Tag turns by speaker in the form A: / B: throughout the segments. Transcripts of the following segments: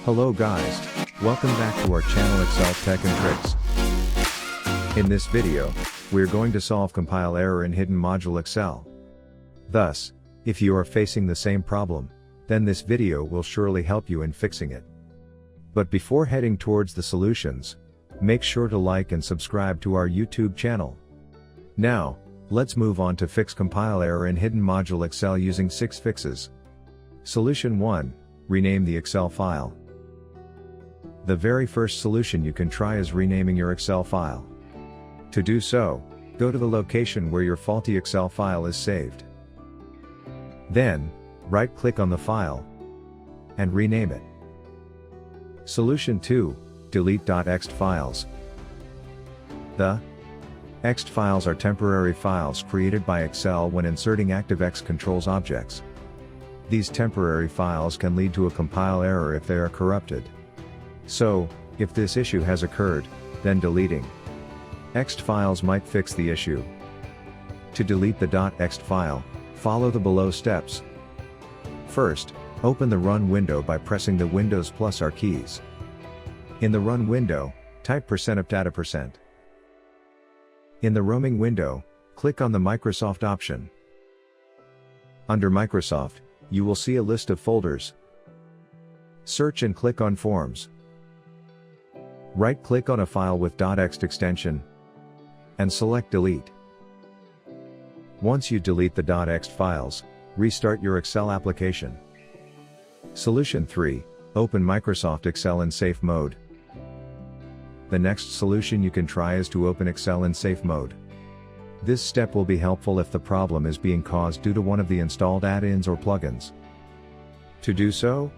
A: Hello guys, welcome back to our channel Excel Tech and Tricks. In this video, we're going to solve compile error in hidden module Excel. Thus, if you are facing the same problem, then this video will surely help you in fixing it. But before heading towards the solutions, make sure to like and subscribe to our YouTube channel. Now, let's move on to fix compile error in hidden module Excel using 6 fixes. Solution 1, rename the Excel file. The very first solution you can try is renaming your Excel file. To do so, go to the location where your faulty Excel file is saved. Then, right-click on the file and rename it. Solution 2, delete .ext files. The ext files are temporary files created by Excel when inserting ActiveX controls objects. These temporary files can lead to a compile error if they are corrupted. So, if this issue has occurred, then deleting ext files might fix the issue. To delete the .ext file, follow the below steps. First, open the Run window by pressing the Windows + R keys. In the Run window, type %of. In the Roaming window, click on the Microsoft option. Under Microsoft, you will see a list of folders. Search and click on Forms. Right-click on a file with .ext extension and select Delete. Once you delete the .ext files, restart your Excel application. Solution 3, open Microsoft Excel in safe mode. The next solution you can try is to open Excel in safe mode. This step will be helpful if the problem is being caused due to one of the installed add-ins or plugins. To do so,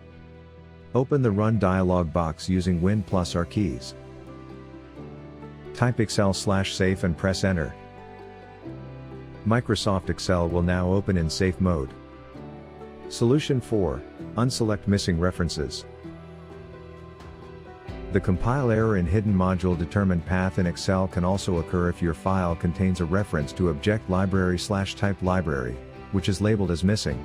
A: open the Run dialog box using Win + R keys. Type Excel/safe and press Enter. Microsoft Excel will now open in safe mode. Solution 4, unselect missing references. The compile error in hidden module determined path in Excel can also occur if your file contains a reference to object library/type library, which is labeled as missing.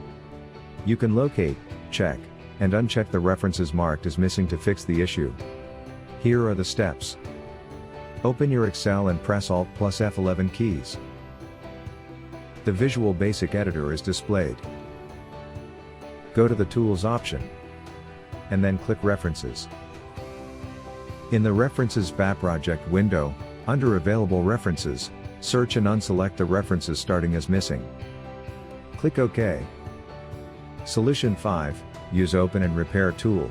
A: You can locate, check, and uncheck the references marked as missing to fix the issue. Here are the steps. Open your Excel and press Alt + F11 keys. The Visual Basic Editor is displayed. Go to the Tools option, and then click References. In the References BA project window, under Available References, search and unselect the references starting as missing. Click OK. Solution 5, use Open and Repair tool.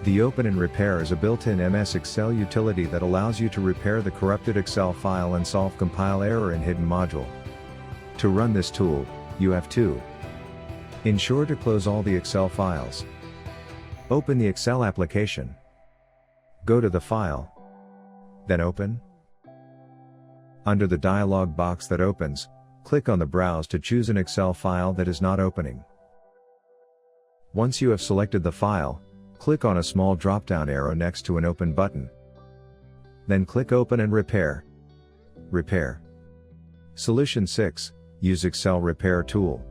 A: The Open and Repair is a built-in MS Excel utility that allows you to repair the corrupted Excel file and solve compile error in hidden module. To run this tool, you have to ensure to close all the Excel files. Open the Excel application. Go to the File. Then Open. Under the dialog box that opens, click on the Browse to choose an Excel file that is not opening. Once you have selected the file, click on a small drop-down arrow next to an Open button. Then click Open and Repair. Repair. Solution 6, use Excel Repair tool.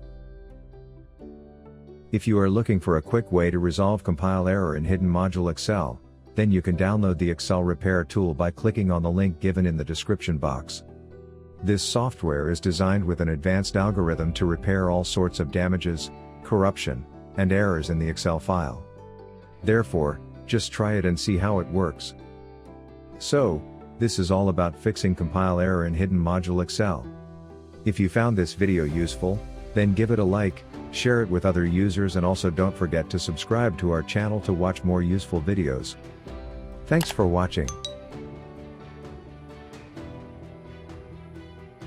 A: If you are looking for a quick way to resolve compile error in hidden module Excel, then you can download the Excel Repair tool by clicking on the link given in the description box. This software is designed with an advanced algorithm to repair all sorts of damages, corruption, and errors in the Excel file. Therefore, just try it and see how it works. So, this is all about fixing compile error in hidden module Excel. If you found this video useful, then give it a like, share it with other users, and also don't forget to subscribe to our channel to watch more useful videos. Thanks for watching.